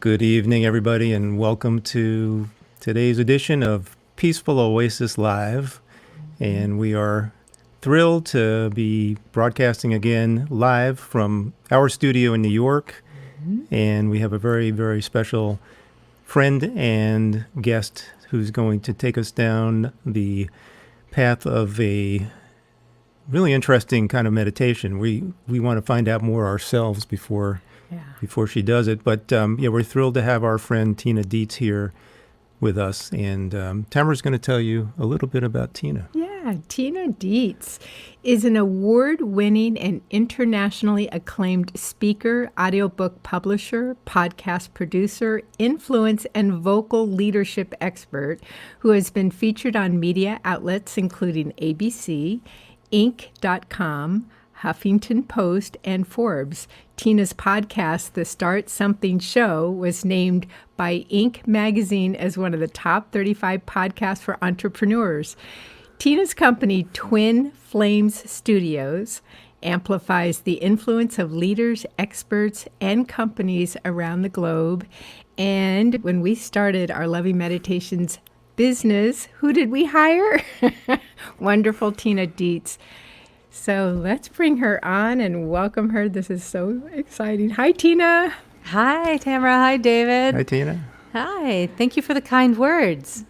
Good evening, everybody, and welcome to today's edition of Peaceful Oasis Live. And we are thrilled to be broadcasting again live from our studio in New York. And we have a very, very special friend and guest who's going to take us down the path of a really interesting kind of meditation. We want to find out more ourselves before she does it. But we're thrilled to have our friend Tina Dietz here with us. And Tamara's going to tell you a little bit about Tina. Yeah, Tina Dietz is an award-winning and internationally acclaimed speaker, audiobook publisher, podcast producer, influence, and vocal leadership expert who has been featured on media outlets including ABC, Inc.com, Huffington Post, and Forbes. Tina's podcast, The Start Something Show, was named by Inc. magazine as one of the top 35 podcasts for entrepreneurs. Tina's company, Twin Flames Studios, amplifies the influence of leaders, experts, and companies around the globe. And when we started our Loving Meditations business, who did we hire? Wonderful Tina Dietz. So let's bring her on and welcome her. This is so exciting. Hi, Tina. Hi, Tamara. Hi, David. Hi, Tina. Hi. Thank you for the kind words.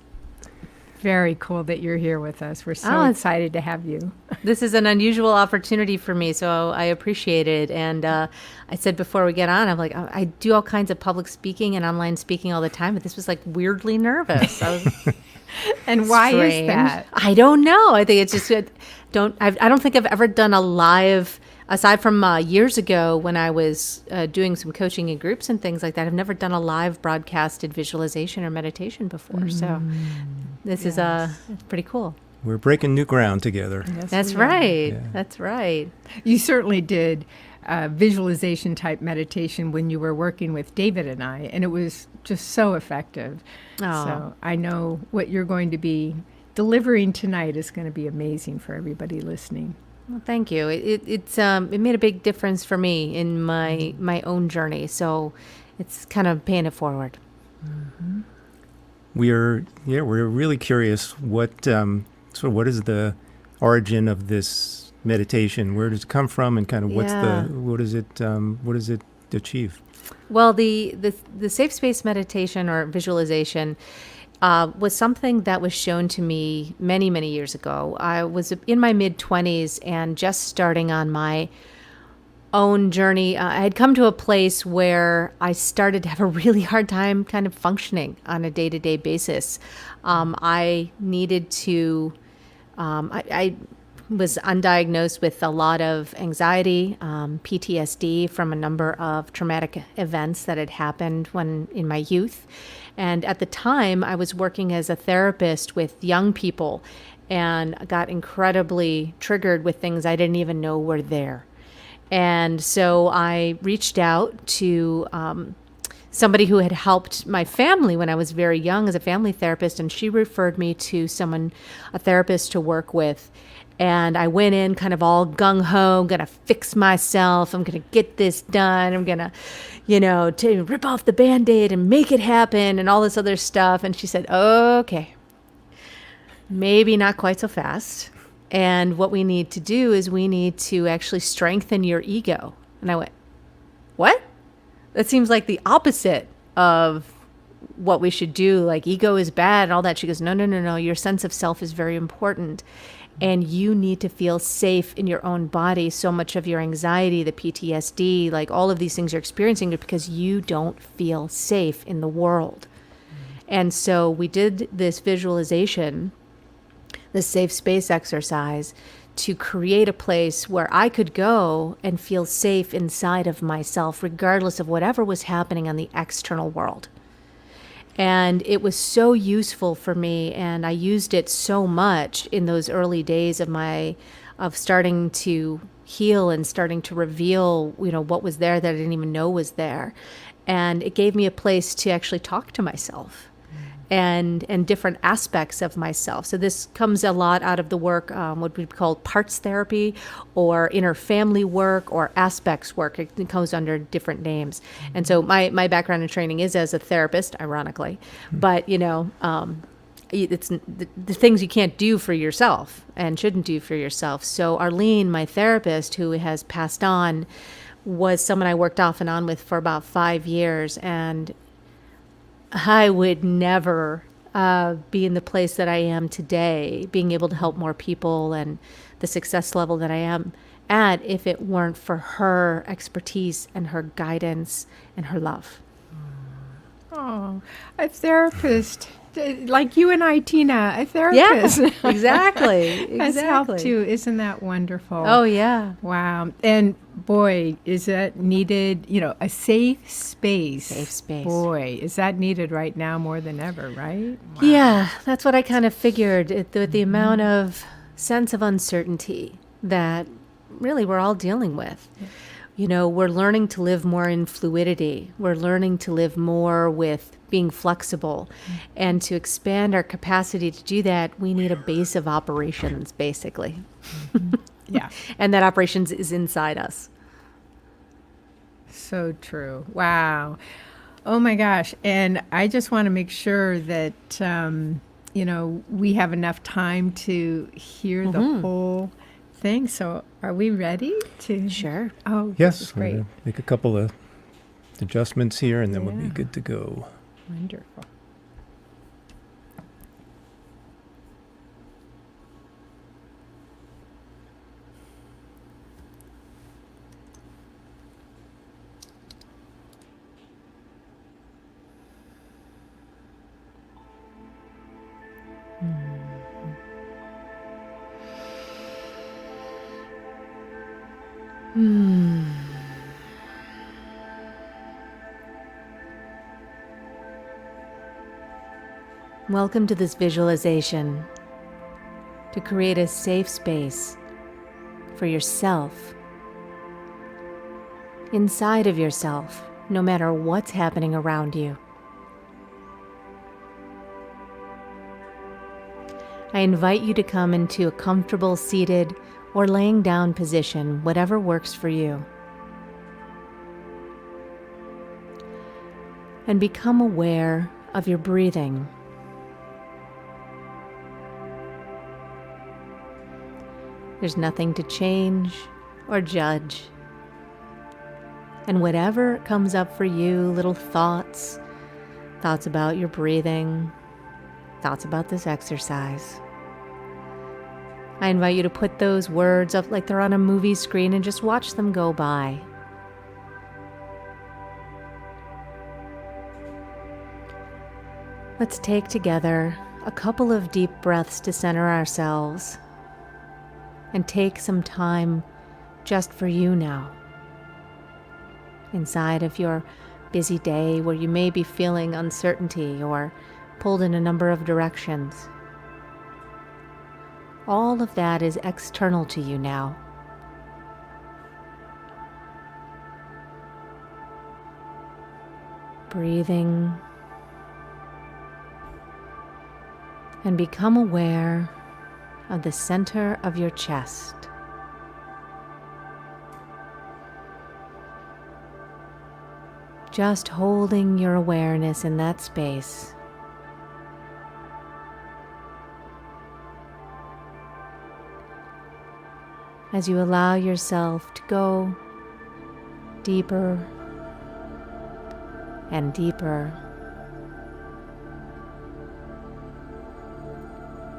Very cool that you're here with us. We're so excited to have you. This is an unusual opportunity for me, so I appreciate it. And I said before we get on, I'm like, I do all kinds of public speaking and online speaking all the time, but this was like weirdly nervous. And why is that? I don't know. I think it's just I don't think I've ever done a live, aside from years ago when I was doing some coaching in groups and things like that. I've never done a live broadcasted visualization or meditation before. So this is pretty cool. We're breaking new ground together. Yes, That's right. Yeah. That's right. You certainly did visualization type meditation when you were working with David and I, and it was just so effective. Oh. So I know what you're going to be delivering tonight is going to be amazing for everybody listening. Well, thank you. It made a big difference for me in my own journey. So it's kind of paying it forward. Mm-hmm. We're really curious what is the origin of this meditation? Where does it come from, and kind of what does it achieve? Well, the safe space meditation or visualization was something that was shown to me many, many years ago. I was in my mid-20s and just starting on my own journey. I had come to a place where I started to have a really hard time kind of functioning on a day-to-day basis. I needed to, I was undiagnosed with a lot of anxiety, PTSD from a number of traumatic events that had happened when in my youth. And at the time, I was working as a therapist with young people and got incredibly triggered with things I didn't even know were there. And so I reached out to somebody who had helped my family when I was very young as a family therapist, and she referred me to a therapist to work with. And I went in kind of all gung-ho, I'm going to fix myself, I'm going to get this done, I'm going to, to rip off the Band-Aid and make it happen and all this other stuff. And she said, okay, maybe not quite so fast. And what we need to do is we need to actually strengthen your ego. And I went, what? That seems like the opposite of what we should do. Like ego is bad and all that. She goes, no. Your sense of self is very important. And you need to feel safe in your own body. So much of your anxiety, the PTSD, like all of these things you're experiencing are because you don't feel safe in the world. And so we did this visualization, this safe space exercise, to create a place where I could go and feel safe inside of myself, regardless of whatever was happening on the external world. And it was so useful for me, and I used it so much in those early days of starting to heal and starting to reveal, what was there that I didn't even know was there. And it gave me a place to actually talk to myself and different aspects of myself. So this comes a lot out of the work, what we call parts therapy, or inner family work, or aspects work. It goes under different names. And so my background and training is as a therapist, ironically, but it's the things you can't do for yourself and shouldn't do for yourself. So Arlene, my therapist, who has passed on, was someone I worked off and on with for about 5 years, and I would never be in the place that I am today, being able to help more people and the success level that I am at, if it weren't for her expertise and her guidance and her love. Oh, a therapist. Like you and I, Tina, a therapist. Yeah, exactly. Has helped you. Isn't that wonderful? Oh, yeah. Wow. And boy, is that needed, a safe space. Safe space. Boy, is that needed right now more than ever, right? Wow. Yeah, that's what I kind of figured. The amount of sense of uncertainty that really we're all dealing with. Yeah. We're learning to live more in fluidity. We're learning to live more with being flexible. And to expand our capacity to do that, we need a base of operations, basically. Yeah. And that operations is inside us. So true. Wow. Oh my gosh. And I just want to make sure that, we have enough time to hear the whole thing. So are we ready to? Sure. Oh, Yes, this is great. we'll make a couple of adjustments here, and then we'll be good to go. Wonderful. Welcome to this visualization to create a safe space for yourself, inside of yourself, no matter what's happening around you. I invite you to come into a comfortable seated or laying down position, whatever works for you. And become aware of your breathing. There's nothing to change or judge. And whatever comes up for you, little thoughts about your breathing, thoughts about this exercise, I invite you to put those words up like they're on a movie screen and just watch them go by. Let's take together a couple of deep breaths to center ourselves and take some time just for you now. Inside of your busy day where you may be feeling uncertainty or pulled in a number of directions. All of that is external to you now. Breathing and become aware of the center of your chest. Just holding your awareness in that space. As you allow yourself to go deeper and deeper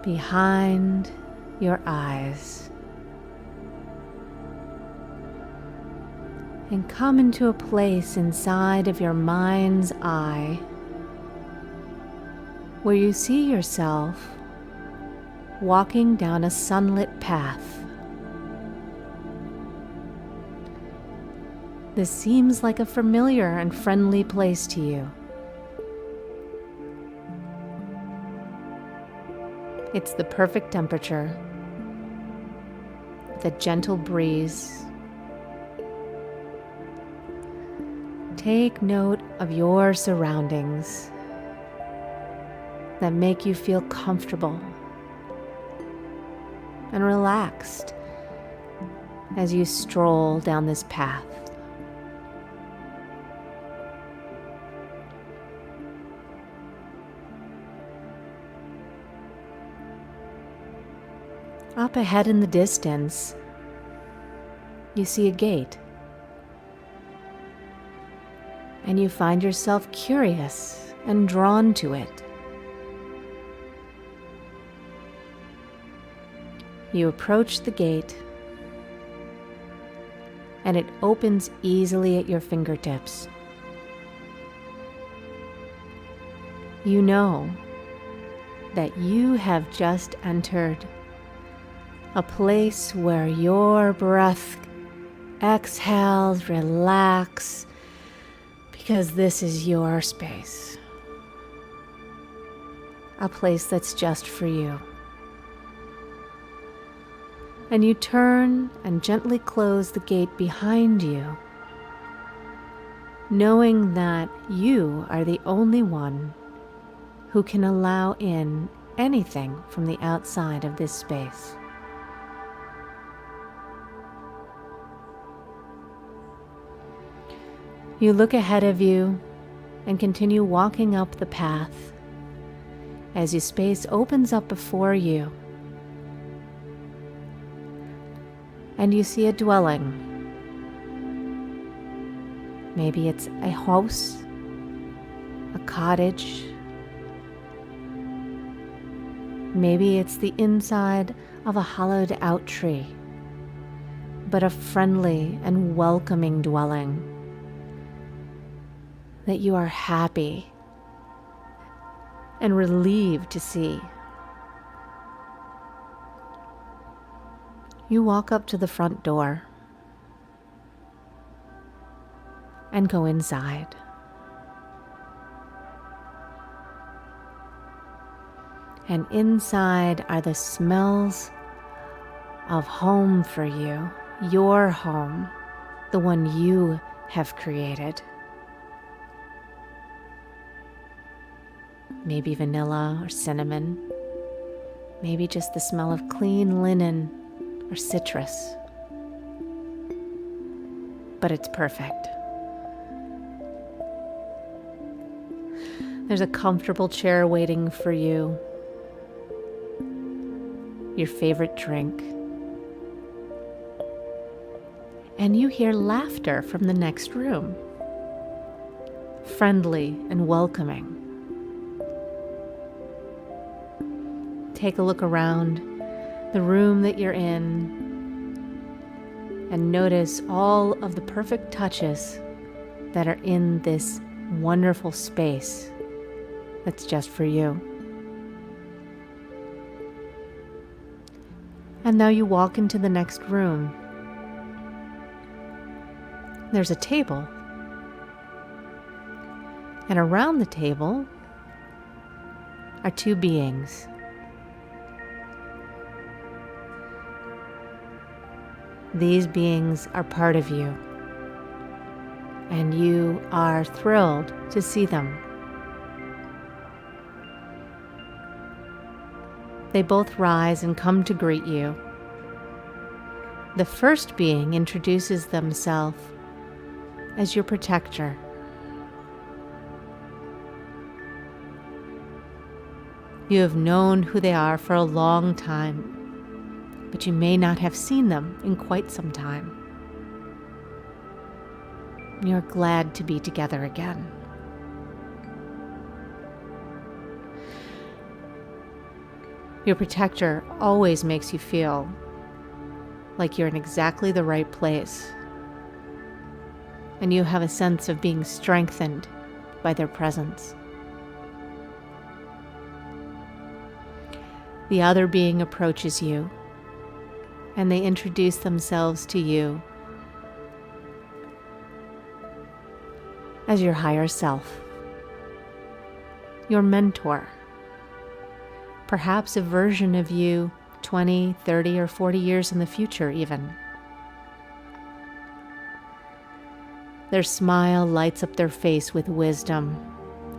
behind your eyes, and come into a place inside of your mind's eye where you see yourself walking down a sunlit path. This seems like a familiar and friendly place to you. It's the perfect temperature, with a gentle breeze. Take note of your surroundings. that make you feel comfortable and relaxed as you stroll down this path. Up ahead in the distance, you see a gate, and you find yourself curious and drawn to it. You approach the gate, and it opens easily at your fingertips. You know that you have just entered a place where your breath exhales, relax, because this is your space. A place that's just for you. And you turn and gently close the gate behind you, knowing that you are the only one who can allow in anything from the outside of this space. You look ahead of you and continue walking up the path as your space opens up before you, and you see a dwelling. Maybe it's a house, a cottage. Maybe it's the inside of a hollowed out tree, but a friendly and welcoming dwelling that you are happy and relieved to see. You walk up to the front door and go inside. And inside are the smells of home for you, your home, the one you have created. Maybe vanilla or cinnamon, maybe just the smell of clean linen or citrus, but it's perfect. There's a comfortable chair waiting for you, your favorite drink, and you hear laughter from the next room, friendly and welcoming. Take a look around the room that you're in and notice all of the perfect touches that are in this wonderful space that's just for you. And now you walk into the next room. There's a table, and around the table are two beings. These beings are part of you, and you are thrilled to see them. They both rise and come to greet you. The first being introduces themselves as your protector. You have known who they are for a long time, but you may not have seen them in quite some time. You're glad to be together again. Your protector always makes you feel like you're in exactly the right place, and you have a sense of being strengthened by their presence. The other being approaches you, and they introduce themselves to you as your higher self, your mentor, perhaps a version of you 20, 30, or 40 years in the future even. Their smile lights up their face with wisdom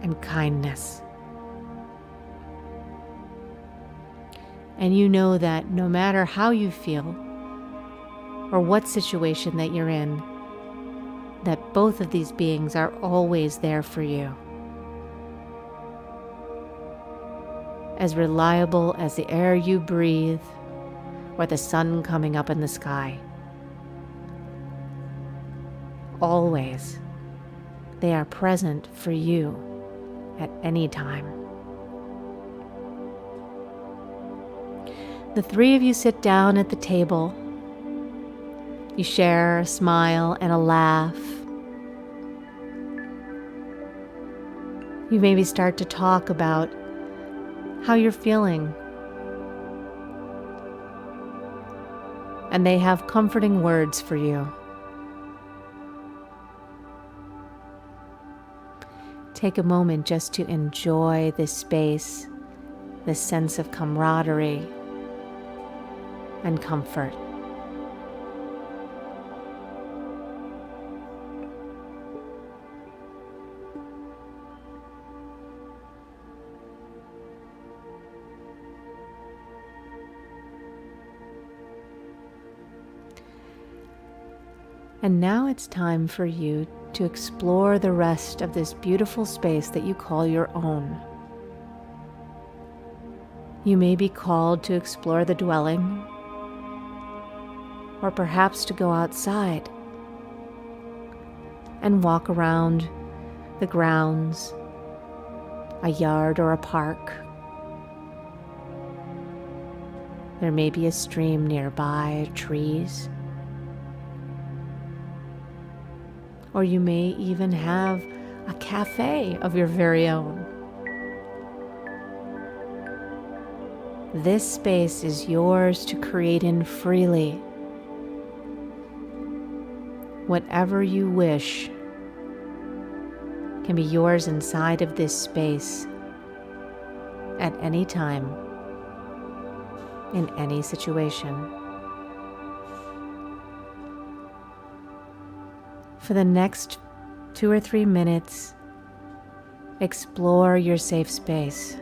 and kindness. And you know that no matter how you feel or what situation that you're in, that both of these beings are always there for you. As reliable as the air you breathe or the sun coming up in the sky. Always, they are present for you at any time. The three of you sit down at the table. You share a smile and a laugh. You maybe start to talk about how you're feeling. And they have comforting words for you. Take a moment just to enjoy this space, this sense of camaraderie and comfort. And now it's time for you to explore the rest of this beautiful space that you call your own. You may be called to explore the dwelling, or perhaps to go outside and walk around the grounds, a yard or a park. There may be a stream nearby, trees. Or you may even have a cafe of your very own. This space is yours to create in freely. Whatever you wish can be yours inside of this space at any time, in any situation. For the next 2 or 3 minutes, explore your safe space.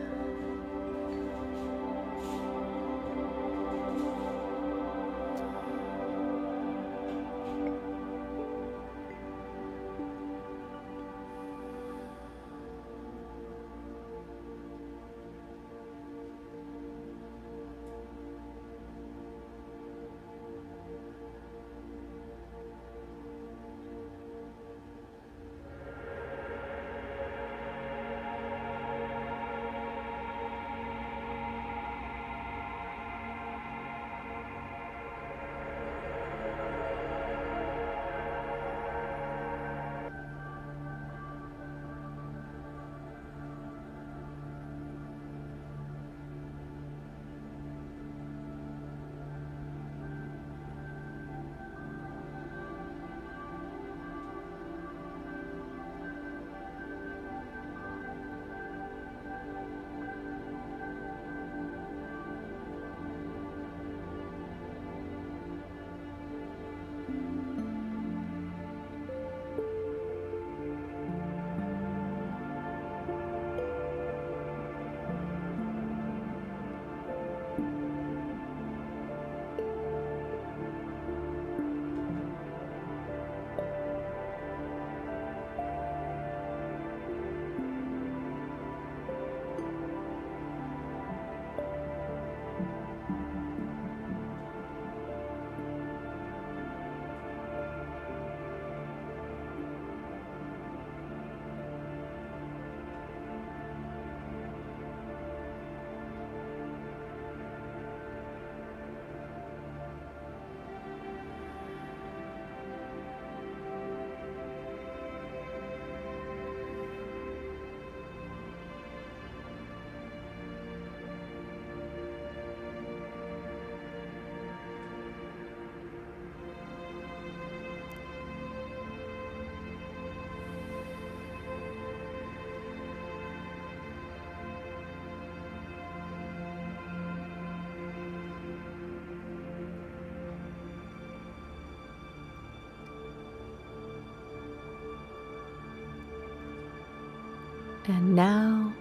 And now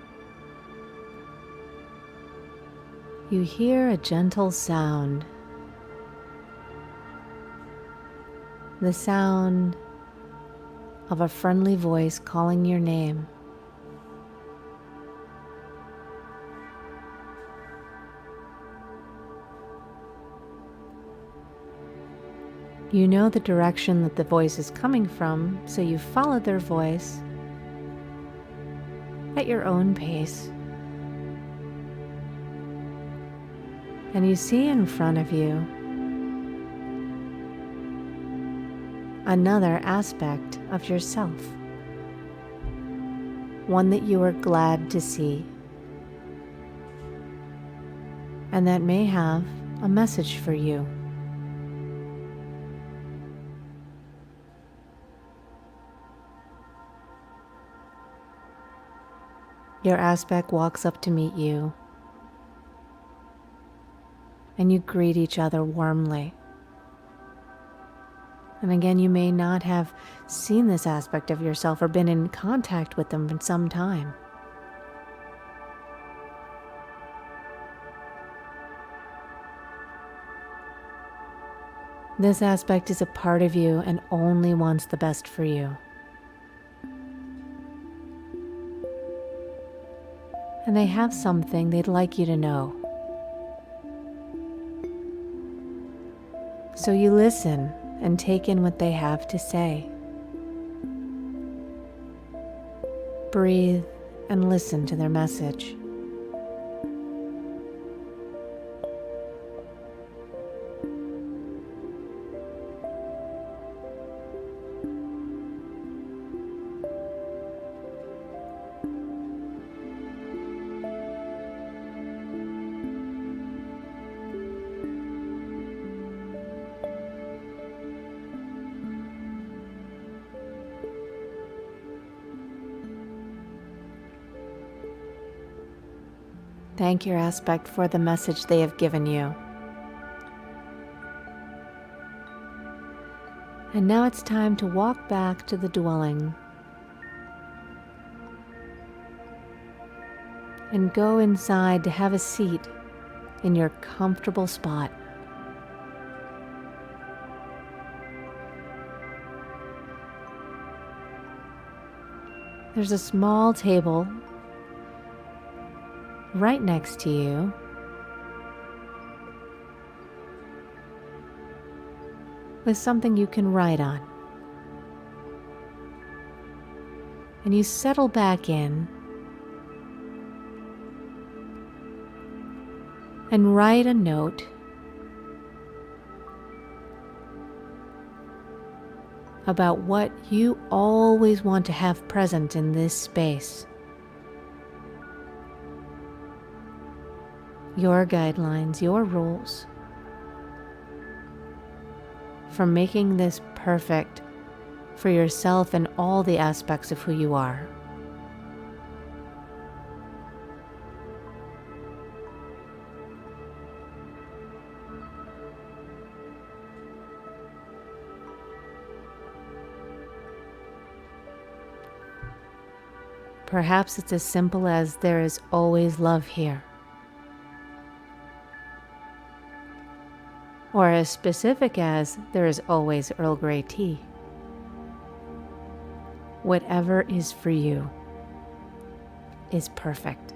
you hear a gentle sound. The sound of a friendly voice calling your name. You know the direction that the voice is coming from, so you follow their voice at your own pace. And you see in front of you another aspect of yourself, one that you are glad to see, and that may have a message for you. Your aspect walks up to meet you, and you greet each other warmly. And again, you may not have seen this aspect of yourself or been in contact with them for some time. This aspect is a part of you and only wants the best for you. And they have something they'd like you to know. So you listen and take in what they have to say. Breathe and listen to their message. Thank your aspect for the message they have given you. And now it's time to walk back to the dwelling and go inside to have a seat in your comfortable spot. There's a small table right next to you, with something you can write on. And you settle back in and write a note about what you always want to have present in this space. Your guidelines, your rules for making this perfect for yourself and all the aspects of who you are. Perhaps it's as simple as there is always love here. Or as specific as there is always Earl Grey tea. Whatever is for you is perfect.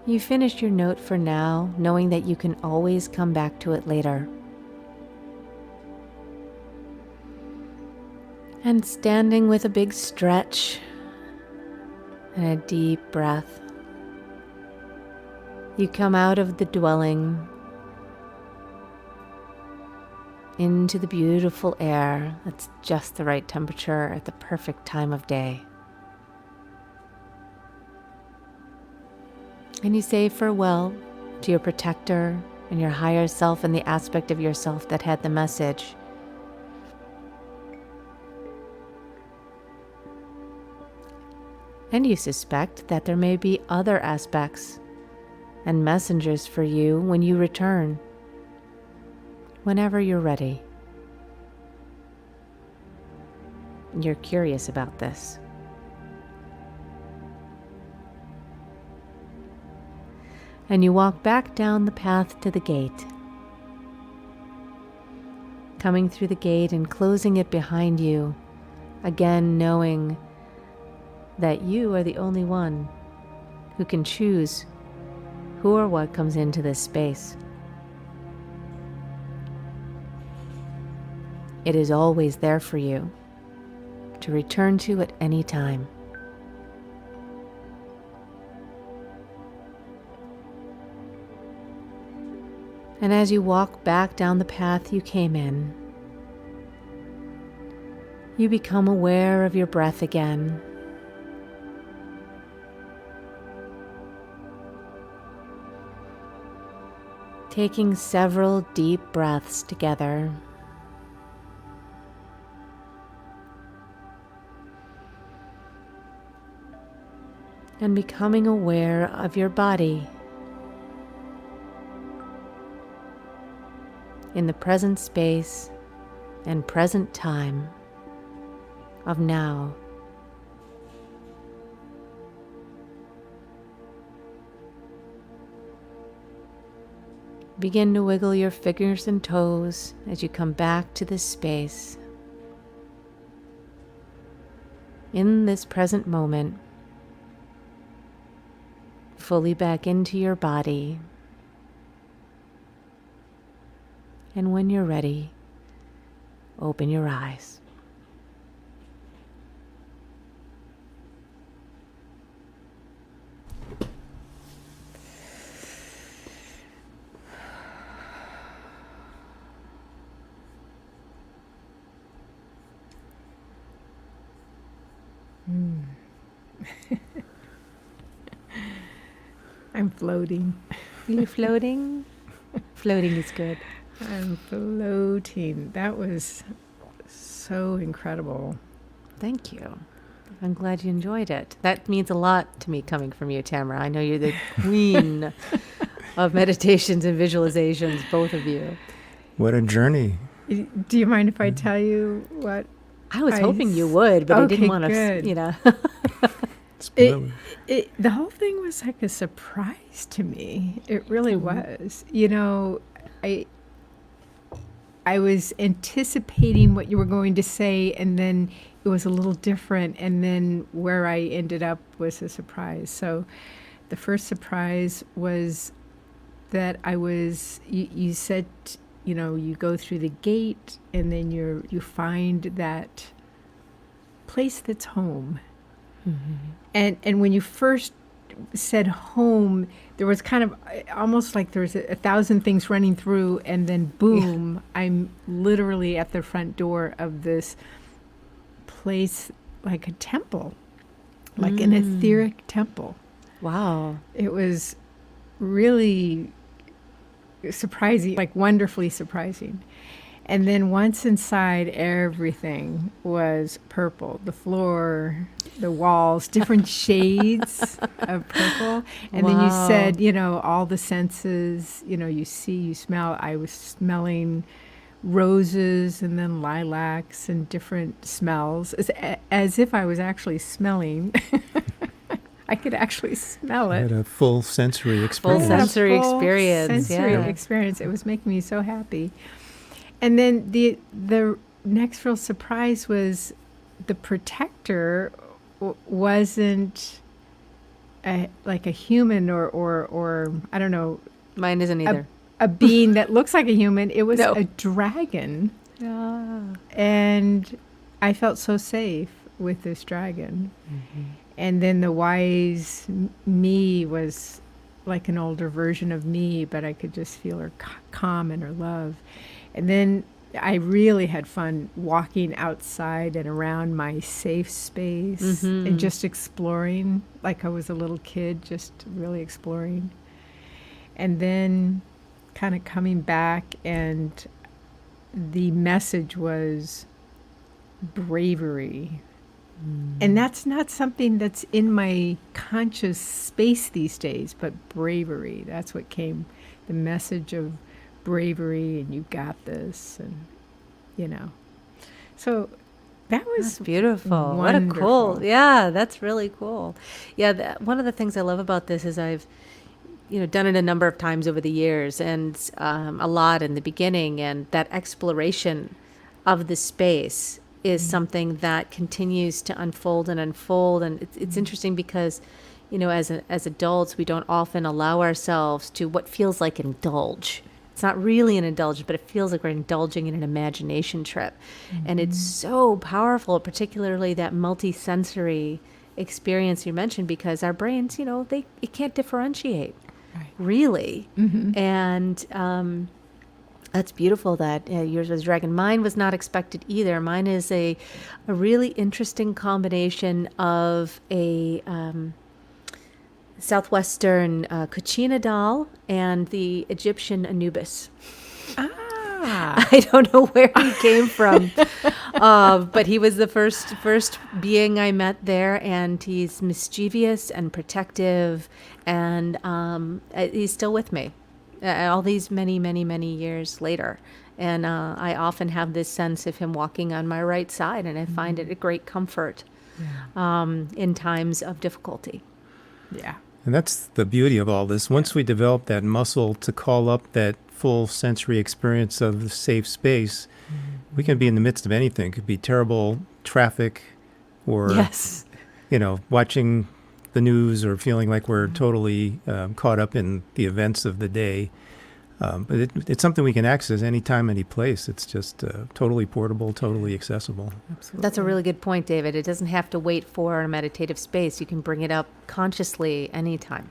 You finished your note for now, knowing that you can always come back to it later. And standing with a big stretch and a deep breath, you come out of the dwelling into the beautiful air that's just the right temperature at the perfect time of day. And you say farewell to your protector and your higher self and the aspect of yourself that had the message. And you suspect that there may be other aspects and messengers for you when you return, whenever you're ready. You're curious about this. And you walk back down the path to the gate, coming through the gate and closing it behind you, again knowing that you are the only one who can choose who or what comes into this space. It is always there for you to return to at any time. And as you walk back down the path you came in, you become aware of your breath again. Taking several deep breaths together. And becoming aware of your body in the present space and present time of now. Begin to wiggle your fingers and toes as you come back to this space. In this present moment, fully back into your body. And when you're ready, open your eyes. I'm floating. Are you floating? Floating is good. I'm floating. That was so incredible. Thank you. I'm glad you enjoyed it. That means a lot to me coming from you, Tamara. I know you're the queen of meditations and visualizations, both of you. What a journey. Do you mind if I tell you what? I was hoping you would, but I didn't want to, good. The whole thing was like a surprise to me. It really was. You know, I was anticipating what you were going to say, and then it was a little different, and then where I ended up was a surprise. So the first surprise was that you said, you know, you go through the gate and then you find that place that's home. Mm-hmm. And when you first said home, there was kind of almost like there was a thousand things running through, and then boom, I'm literally at the front door of this place, like a temple, like an etheric temple. Wow. It was really surprising, like wonderfully surprising. And then once inside, everything was purple. The floor, the walls, different shades of purple. And then you said, you know, all the senses, you know, you see, you smell. I was smelling roses and then lilacs and different smells, as if I was actually smelling. I could actually smell I it. had a full sensory experience. Full sensory experience. Sensory experience. It was making me so happy. And then the next real surprise was the protector wasn't like a human or I don't know. Mine isn't either. A being that looks like a human. It was No. a dragon. And I felt so safe with this dragon. Mm-hmm. And then the wise me was like an older version of me, but I could just feel her calm and her love. And then I really had fun walking outside and around my safe space and just exploring like I was a little kid, just really exploring. And then kind of coming back, and the message was bravery. And that's not something that's in my conscious space these days, but bravery. That's what came, the message of bravery, and you got this, and, you know. So that was That's beautiful. What a wonderful. cool. Yeah, that's really cool. Yeah, one of the things I love about this is I've done it a number of times over the years, and a lot in the beginning, and that exploration of the space is something that continues to unfold and unfold. And it's interesting because, as adults, we don't often allow ourselves to what feels like indulge. It's not really an indulgence, but it feels like we're indulging in an imagination trip. And it's so powerful, particularly that multisensory experience you mentioned, because our brains, it can't differentiate, really. And that's beautiful that yours was dragon. Mine was not expected either. Mine is a really interesting combination of a southwestern Kachina doll and the Egyptian Anubis. Ah, I don't know where he came from, but he was the first being I met there, and he's mischievous and protective, and he's still with me all these many, many, many years later. And I often have this sense of him walking on my right side, and I find it a great comfort in times of difficulty. yeah. And that's the beauty of all this. Once we develop that muscle to call up that full sensory experience of the safe space, we can be in the midst of anything. It could be terrible traffic, or Yes. watching the news, or feeling like we're totally caught up in the events of the day. But it's something we can access anytime, any place. It's just totally portable, totally accessible. Absolutely. That's a really good point, David. It doesn't have to wait for a meditative space. You can bring it up consciously anytime.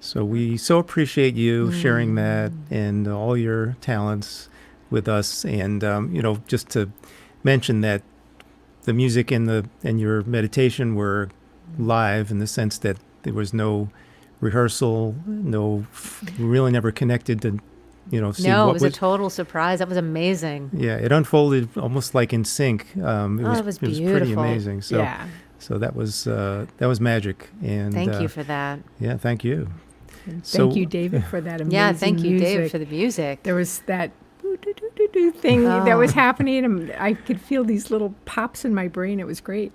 So we so appreciate you sharing that and all your talents with us. And just to mention that the music and your meditation were live, in the sense that there was no rehearsal, we really never connected to, see No, what it was a total surprise. That was amazing. Yeah, it unfolded almost like in sync. It was it was pretty beautiful. amazing. So, Yeah. so that was magic. And Thank you for that. yeah, thank you. Thank you, David, for that amazing Yeah, thank you, music. David, for the music. There was that doo-doo-doo-doo-doo thing that was happening, and I could feel these little pops in my brain. It was great.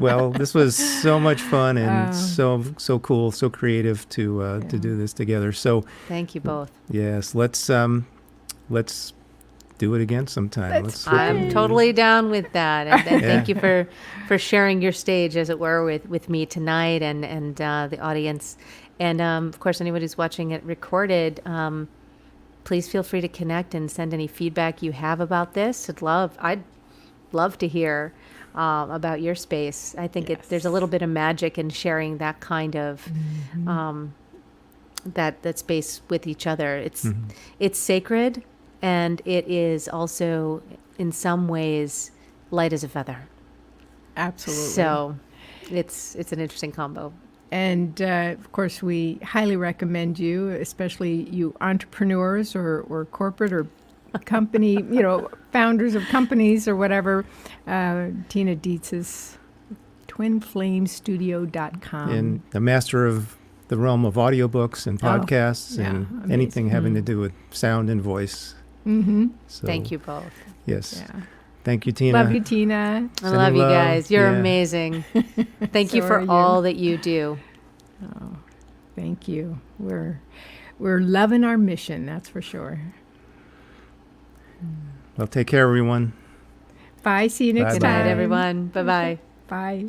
Well, this was so much fun, and so cool, so creative to do this together. So Thank you both. yes, let's do it again sometime. Let's I'm totally down with that. And thank you for sharing your stage, as it were, with me tonight, and the audience. And of course, anyone who's watching it recorded, please feel free to connect and send any feedback you have about this. I'd love to hear about your space. I think there's a little bit of magic in sharing that kind of that space with each other. It's sacred, and it is also in some ways light as a feather. Absolutely. So it's an interesting combo. And of course, we highly recommend you, especially you entrepreneurs or corporate or company, founders of companies or whatever. Tina Dietz's twinflamestudio.com. And the master of the realm of audiobooks and podcasts and amazing. anything having to do with sound and voice. Mm-hmm. So, Thank you both. Yes. Yeah. Thank you, Tina. Love you, Tina. I love you love. guys. You're Yeah. amazing. Thank you So for are you. all that you do. Oh, thank you. We're loving our mission, that's for sure. Well, take care, everyone. Bye. See you next Bye-bye. Good night, time. everyone. Bye-bye. Bye.